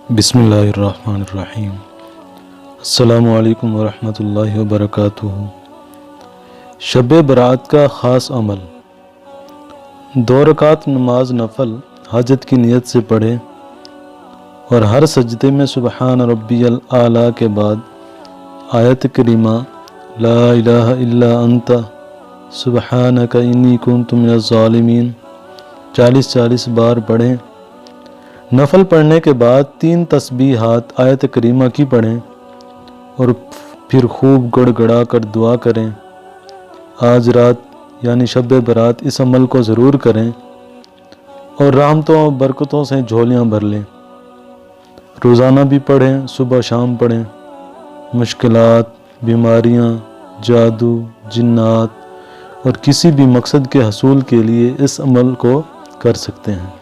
بسم اللہ الرحمن الرحیم۔ السلام علیکم ورحمۃ اللہ وبرکاتہ۔ شب برات کا خاص عمل: 2 رکعت نماز نفل حاجت کی نیت سے پڑھیں اور ہر سجدے میں سبحان ربی الاعلیٰ کے بعد آیت کریمہ لا الہ الا انت سبحانک انی کنت من الظالمین 40 بار پڑھیں۔ نفل پڑھنے کے بعد 3 تسبیحات آیت کریمہ کی پڑھیں اور پھر خوب گڑ گڑا کر دعا کریں۔ آج رات یعنی شب برات اس عمل کو ضرور کریں اور رحمتوں و برکتوں سے جھولیاں بھر لیں۔ روزانہ بھی پڑھیں، صبح شام پڑھیں۔ مشکلات، بیماریاں، جادو، جنات اور کسی بھی مقصد کے حصول کے لیے اس عمل کو کر سکتے ہیں۔